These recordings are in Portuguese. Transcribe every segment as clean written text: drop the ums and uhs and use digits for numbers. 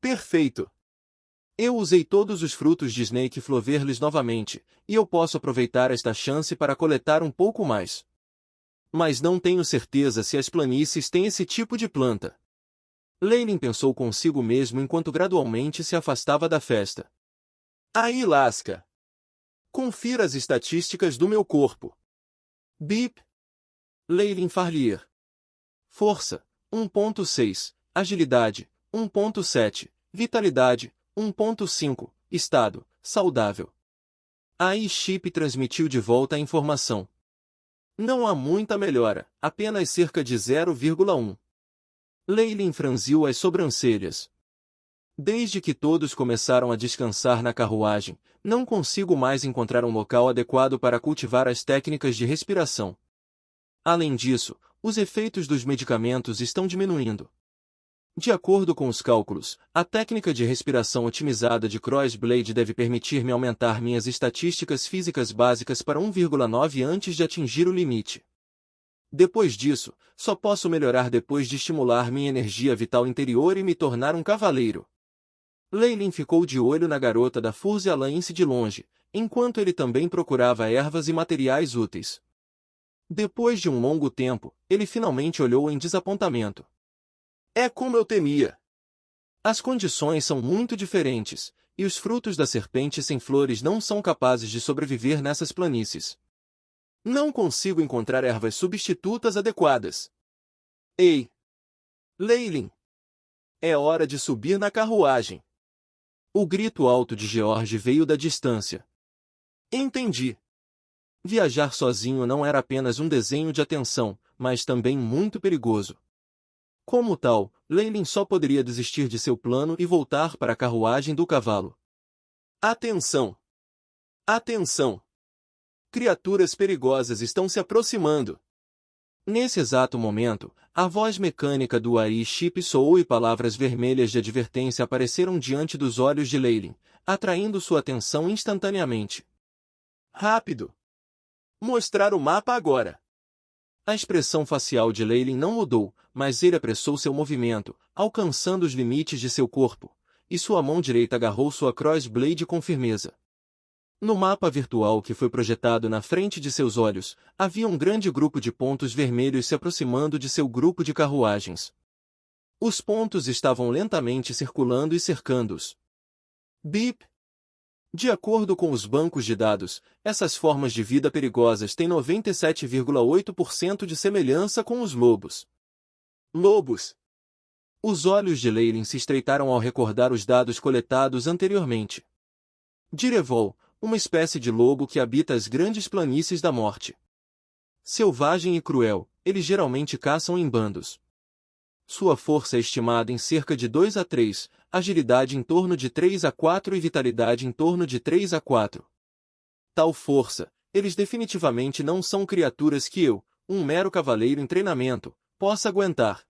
Perfeito! Eu usei todos os frutos de Snake Flowerless novamente, e eu posso aproveitar esta chance para coletar um pouco mais. Mas não tenho certeza se as planícies têm esse tipo de planta. Leyline pensou consigo mesmo enquanto gradualmente se afastava da festa. Aí lasca! Confira as estatísticas do meu corpo. Bip! Leyline Farlier. Força, 1.6. Agilidade, 1.7. Vitalidade, 1.5. Estado, saudável. Aí Chip transmitiu de volta a informação. Não há muita melhora, apenas cerca de 0,1. Leyline franziu as sobrancelhas. Desde que todos começaram a descansar na carruagem, não consigo mais encontrar um local adequado para cultivar as técnicas de respiração. Além disso, os efeitos dos medicamentos estão diminuindo. De acordo com os cálculos, a técnica de respiração otimizada de Crossblade deve permitir-me aumentar minhas estatísticas físicas básicas para 1,9 antes de atingir o limite. Depois disso, só posso melhorar depois de estimular minha energia vital interior e me tornar um cavaleiro. Leyline ficou de olho na garota da Furze Alliance de longe, enquanto ele também procurava ervas e materiais úteis. Depois de um longo tempo, ele finalmente olhou em desapontamento. É como eu temia. As condições são muito diferentes, e os frutos da serpente sem flores não são capazes de sobreviver nessas planícies. Não consigo encontrar ervas substitutas adequadas. Ei! Leyline! É hora de subir na carruagem. O grito alto de George veio da distância. Entendi. Viajar sozinho não era apenas um desenho de atenção, mas também muito perigoso. Como tal, Leyline só poderia desistir de seu plano e voltar para a carruagem do cavalo. Atenção! Atenção! Criaturas perigosas estão se aproximando. Nesse exato momento, a voz mecânica do Ari Chip soou e palavras vermelhas de advertência apareceram diante dos olhos de Leyline, atraindo sua atenção instantaneamente. Rápido! Mostrar o mapa agora! A expressão facial de Leyline não mudou, mas ele apressou seu movimento, alcançando os limites de seu corpo, e sua mão direita agarrou sua Crossblade com firmeza. No mapa virtual que foi projetado na frente de seus olhos, havia um grande grupo de pontos vermelhos se aproximando de seu grupo de carruagens. Os pontos estavam lentamente circulando e cercando-os. Bip! De acordo com os bancos de dados, essas formas de vida perigosas têm 97,8% de semelhança com os lobos. Lobos! Os olhos de Leyline se estreitaram ao recordar os dados coletados anteriormente. Direvol, uma espécie de lobo que habita as grandes planícies da morte. Selvagem e cruel, eles geralmente caçam em bandos. Sua força é estimada em cerca de 2 a 3, agilidade em torno de 3 a 4 e vitalidade em torno de 3 a 4. Tal força, eles definitivamente não são criaturas que eu, um mero cavaleiro em treinamento, possa aguentar.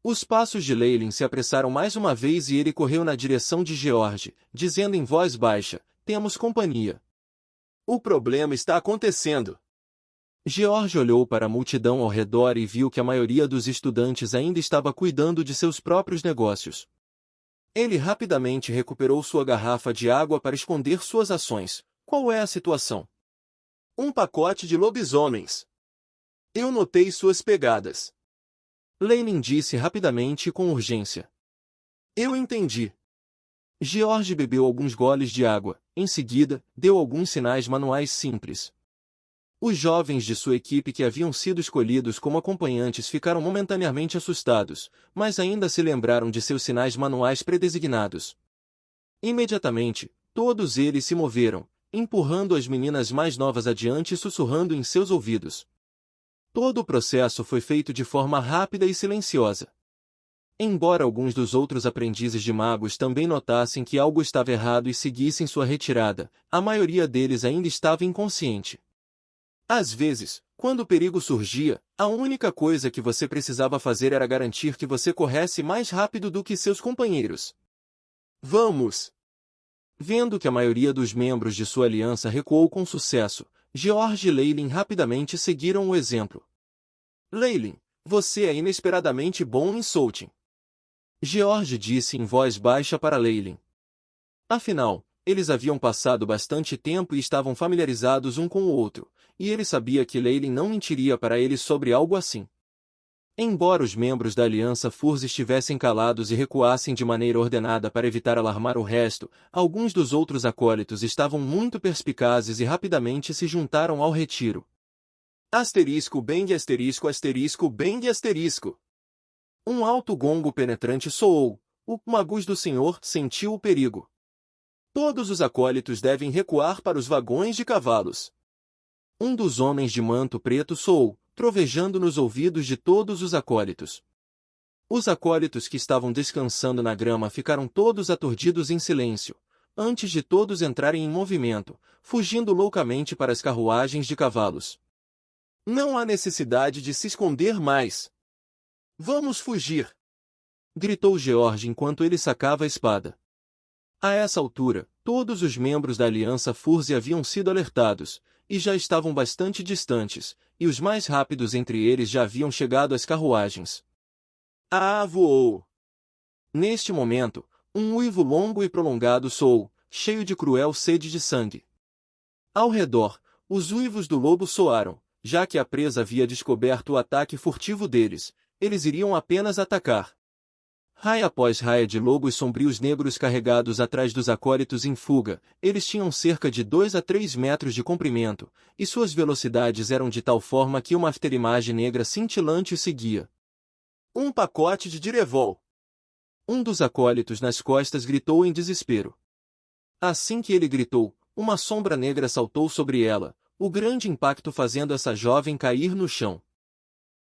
Os passos de Leyline se apressaram mais uma vez e ele correu na direção de George, dizendo em voz baixa, temos companhia. O problema está acontecendo. George olhou para a multidão ao redor e viu que a maioria dos estudantes ainda estava cuidando de seus próprios negócios. Ele rapidamente recuperou sua garrafa de água para esconder suas ações. Qual é a situação? Um pacote de lobisomens. Eu notei suas pegadas. Leyline disse rapidamente e com urgência. Eu entendi. George bebeu alguns goles de água, em seguida, deu alguns sinais manuais simples. Os jovens de sua equipe que haviam sido escolhidos como acompanhantes ficaram momentaneamente assustados, mas ainda se lembraram de seus sinais manuais predesignados. Imediatamente, todos eles se moveram, empurrando as meninas mais novas adiante e sussurrando em seus ouvidos. Todo o processo foi feito de forma rápida e silenciosa. Embora alguns dos outros aprendizes de magos também notassem que algo estava errado e seguissem sua retirada, a maioria deles ainda estava inconsciente. Às vezes, quando o perigo surgia, a única coisa que você precisava fazer era garantir que você corresse mais rápido do que seus companheiros. Vamos! Vendo que a maioria dos membros de sua aliança recuou com sucesso, George e Leyline rapidamente seguiram o exemplo. Leyline, você é inesperadamente bom em Solting. George disse em voz baixa para Leylin. Afinal, eles haviam passado bastante tempo e estavam familiarizados um com o outro, e ele sabia que Leylin não mentiria para eles sobre algo assim. Embora os membros da Aliança Furs estivessem calados e recuassem de maneira ordenada para evitar alarmar o resto, alguns dos outros acólitos estavam muito perspicazes e rapidamente se juntaram ao retiro. Asterisco bang asterisco asterisco bang asterisco. Um alto gongo penetrante soou. O magus do senhor sentiu o perigo. Todos os acólitos devem recuar para os vagões de cavalos. Um dos homens de manto preto soou, trovejando nos ouvidos de todos os acólitos. Os acólitos que estavam descansando na grama ficaram todos aturdidos em silêncio, antes de todos entrarem em movimento, fugindo loucamente para as carruagens de cavalos. Não há necessidade de se esconder mais. Vamos fugir! Gritou George enquanto ele sacava a espada. A essa altura, todos os membros da Aliança Furze haviam sido alertados, e já estavam bastante distantes, e os mais rápidos entre eles já haviam chegado às carruagens. Ah, voou! Neste momento, um uivo longo e prolongado soou, cheio de cruel sede de sangue. Ao redor, os uivos do lobo soaram, já que a presa havia descoberto o ataque furtivo deles, eles iriam apenas atacar. Raia após raia de lobos sombrios negros carregados atrás dos acólitos em fuga, eles tinham cerca de 2 a 3 metros de comprimento, e suas velocidades eram de tal forma que uma afterimagem negra cintilante seguia. Um pacote de direvol. Um dos acólitos nas costas gritou em desespero. Assim que ele gritou, uma sombra negra saltou sobre ela, o grande impacto fazendo essa jovem cair no chão.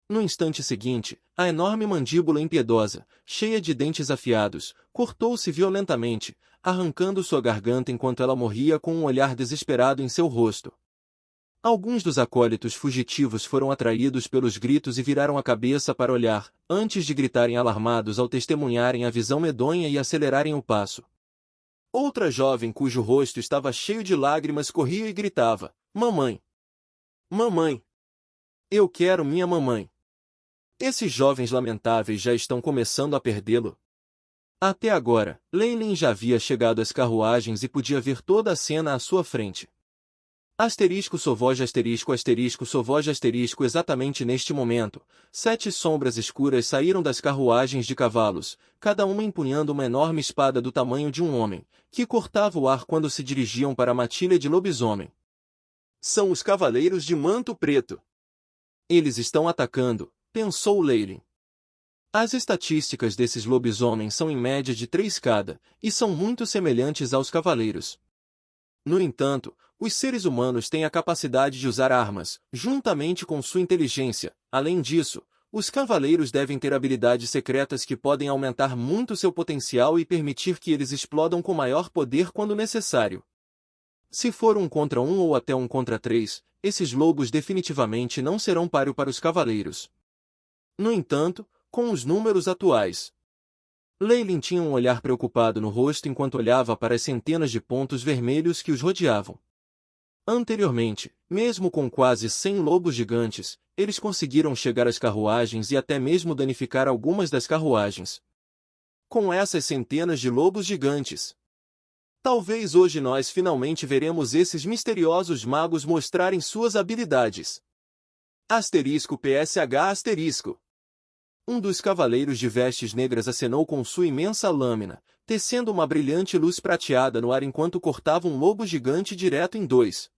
No instante seguinte, a enorme mandíbula impiedosa, cheia de dentes afiados, cortou-se violentamente, arrancando sua garganta enquanto ela morria com um olhar desesperado em seu rosto. Alguns dos acólitos fugitivos foram atraídos pelos gritos e viraram a cabeça para olhar, antes de gritarem alarmados ao testemunharem a visão medonha e acelerarem o passo. Outra jovem cujo rosto estava cheio de lágrimas corria e gritava: "Mamãe! Mamãe! Eu quero minha mamãe!" Esses jovens lamentáveis já estão começando a perdê-lo. Até agora, Leylin já havia chegado às carruagens e podia ver toda a cena à sua frente. Asterisco sovoja asterisco asterisco sovoja asterisco exatamente neste momento, 7 sombras escuras saíram das carruagens de cavalos, cada uma empunhando uma enorme espada do tamanho de um homem, que cortava o ar quando se dirigiam para a matilha de lobisomem. São os cavaleiros de manto preto. Eles estão atacando, pensou Leylin. As estatísticas desses lobisomens são em média de 3 cada, e são muito semelhantes aos cavaleiros. No entanto, os seres humanos têm a capacidade de usar armas, juntamente com sua inteligência. Além disso, os cavaleiros devem ter habilidades secretas que podem aumentar muito seu potencial e permitir que eles explodam com maior poder quando necessário. Se for 1 contra 1 ou até 1 contra 3, esses lobos definitivamente não serão páreo para os cavaleiros. No entanto, com os números atuais, Leylin tinha um olhar preocupado no rosto enquanto olhava para as centenas de pontos vermelhos que os rodeavam. Anteriormente, mesmo com quase 100 lobos gigantes, eles conseguiram chegar às carruagens e até mesmo danificar algumas das carruagens. Com essas centenas de lobos gigantes, talvez hoje nós finalmente veremos esses misteriosos magos mostrarem suas habilidades. Asterisco PSH asterisco. Um dos cavaleiros de vestes negras acenou com sua imensa lâmina, tecendo uma brilhante luz prateada no ar enquanto cortava um lobo gigante direto em 2.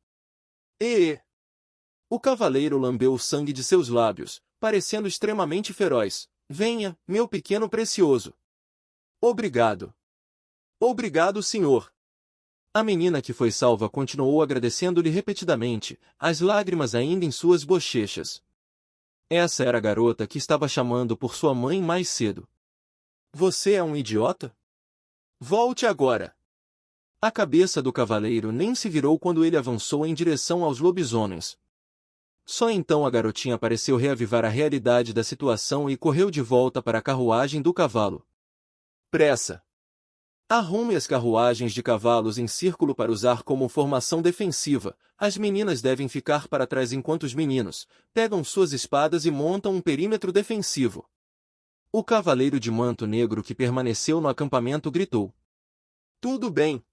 O cavaleiro lambeu o sangue de seus lábios, parecendo extremamente feroz. "Venha, meu pequeno precioso." "Obrigado." "Obrigado, senhor." A menina que foi salva continuou agradecendo-lhe repetidamente, as lágrimas ainda em suas bochechas. Essa era a garota que estava chamando por sua mãe mais cedo. "Você é um idiota? Volte agora." A cabeça do cavaleiro nem se virou quando ele avançou em direção aos lobisomens. Só então a garotinha pareceu reavivar a realidade da situação e correu de volta para a carruagem do cavalo. "Pressa! Arrume as carruagens de cavalos em círculo para usar como formação defensiva. As meninas devem ficar para trás enquanto os meninos pegam suas espadas e montam um perímetro defensivo." O cavaleiro de manto negro que permaneceu no acampamento gritou. Tudo bem.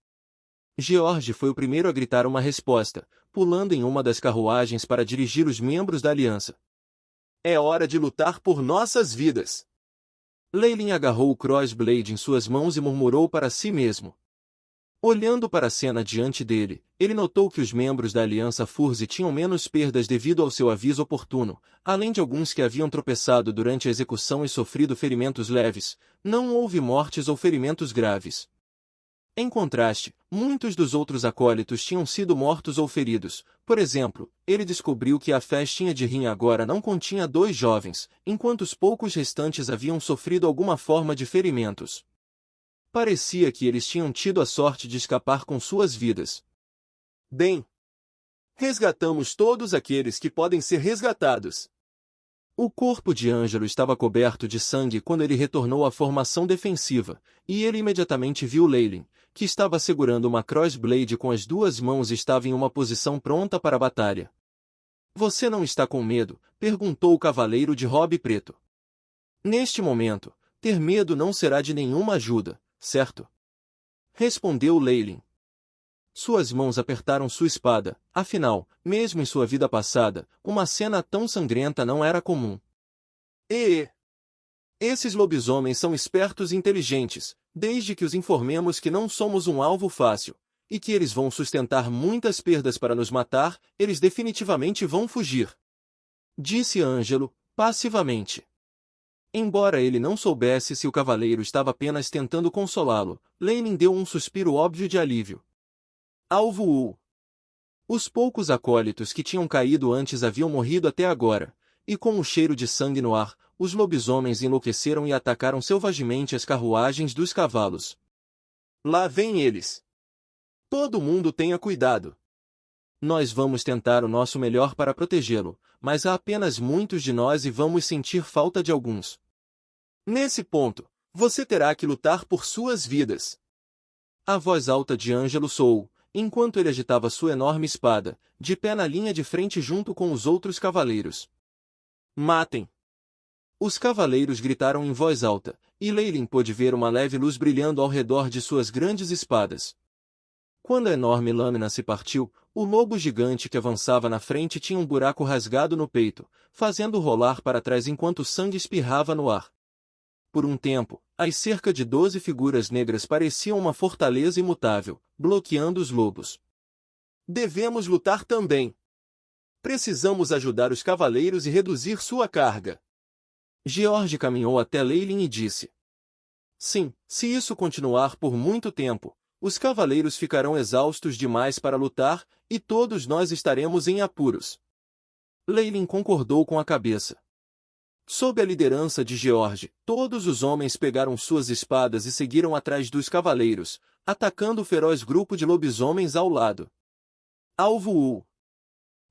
George foi o primeiro a gritar uma resposta, pulando em uma das carruagens para dirigir os membros da aliança. É hora de lutar por nossas vidas. Leylin agarrou o crossblade em suas mãos e murmurou para si mesmo. Olhando para a cena diante dele, ele notou que os membros da Aliança Furze tinham menos perdas devido ao seu aviso oportuno, além de alguns que haviam tropeçado durante a execução e sofrido ferimentos leves. Não houve mortes ou ferimentos graves. Em contraste, muitos dos outros acólitos tinham sido mortos ou feridos. Por exemplo, ele descobriu que a festinha de Rim agora não continha 2 jovens, enquanto os poucos restantes haviam sofrido alguma forma de ferimentos. Parecia que eles tinham tido a sorte de escapar com suas vidas. Bem, resgatamos todos aqueles que podem ser resgatados. O corpo de Ângelo estava coberto de sangue quando ele retornou à formação defensiva, e ele imediatamente viu Leylin, que estava segurando uma crossblade com as 2 mãos e estava em uma posição pronta para a batalha. Você não está com medo? Perguntou o cavaleiro de robe preto. Neste momento, ter medo não será de nenhuma ajuda, certo? Respondeu Leylin. Suas mãos apertaram sua espada, afinal, mesmo em sua vida passada, uma cena tão sangrenta não era comum. Esses lobisomens são espertos e inteligentes, desde que os informemos que não somos um alvo fácil, e que eles vão sustentar muitas perdas para nos matar, eles definitivamente vão fugir. Disse Ângelo, passivamente. Embora ele não soubesse se o cavaleiro estava apenas tentando consolá-lo, Leylin deu um suspiro óbvio de alívio. Alvo U. Os poucos acólitos que tinham caído antes haviam morrido até agora, e com o cheiro de sangue no ar, os lobisomens enlouqueceram e atacaram selvagemente as carruagens dos cavalos. Lá vêm eles. Todo mundo tenha cuidado. Nós vamos tentar o nosso melhor para protegê-lo, mas há apenas muitos de nós e vamos sentir falta de alguns. Nesse ponto, você terá que lutar por suas vidas. A voz alta de Ângelo soou, enquanto ele agitava sua enorme espada, de pé na linha de frente junto com os outros cavaleiros. Matem! Os cavaleiros gritaram em voz alta, e Leylin pôde ver uma leve luz brilhando ao redor de suas grandes espadas. Quando a enorme lâmina se partiu, o lobo gigante que avançava na frente tinha um buraco rasgado no peito, fazendo rolar para trás enquanto o sangue espirrava no ar. Por um tempo, as cerca de 12 figuras negras pareciam uma fortaleza imutável, bloqueando os lobos. Devemos lutar também. Precisamos ajudar os cavaleiros e reduzir sua carga. George caminhou até Leylin e disse. Sim, se isso continuar por muito tempo, os cavaleiros ficarão exaustos demais para lutar, e todos nós estaremos em apuros. Leylin concordou com a cabeça. Sob a liderança de George, todos os homens pegaram suas espadas e seguiram atrás dos cavaleiros, atacando o feroz grupo de lobisomens ao lado. Alvo U.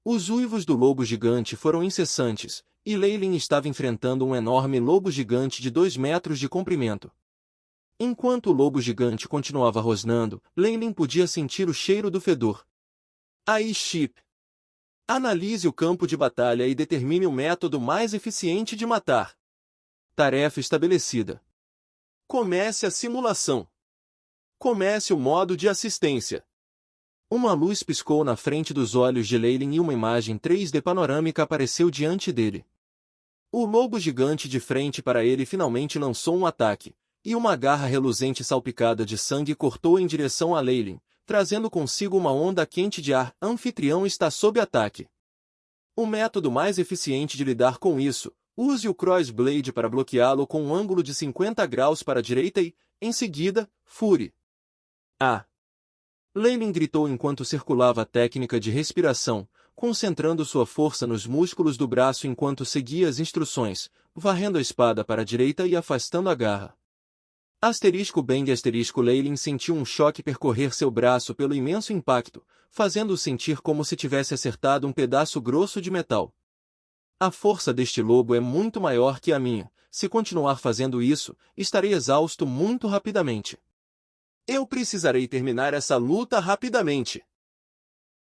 Os uivos do lobo gigante foram incessantes, e Leylin estava enfrentando um enorme lobo gigante de 2 metros de comprimento. Enquanto o lobo gigante continuava rosnando, Leylin podia sentir o cheiro do fedor. Aí, Chip. Analise o campo de batalha e determine o método mais eficiente de matar. Tarefa estabelecida. Comece a simulação. Comece o modo de assistência. Uma luz piscou na frente dos olhos de Leylin e uma imagem 3D panorâmica apareceu diante dele. O lobo gigante de frente para ele finalmente lançou um ataque, e uma garra reluzente salpicada de sangue cortou em direção a Leylin, trazendo consigo uma onda quente de ar. Anfitrião está sob ataque. O método mais eficiente de lidar com isso, use o crossblade para bloqueá-lo com um ângulo de 50 graus para a direita e, em seguida, fure. Leylin gritou enquanto circulava a técnica de respiração, concentrando sua força nos músculos do braço enquanto seguia as instruções, varrendo a espada para a direita e afastando a garra. *Bang Leylin sentiu um choque percorrer seu braço pelo imenso impacto, fazendo-o sentir como se tivesse acertado um pedaço grosso de metal. A força deste lobo é muito maior que a minha. Se continuar fazendo isso, estarei exausto muito rapidamente. Eu precisarei terminar essa luta rapidamente.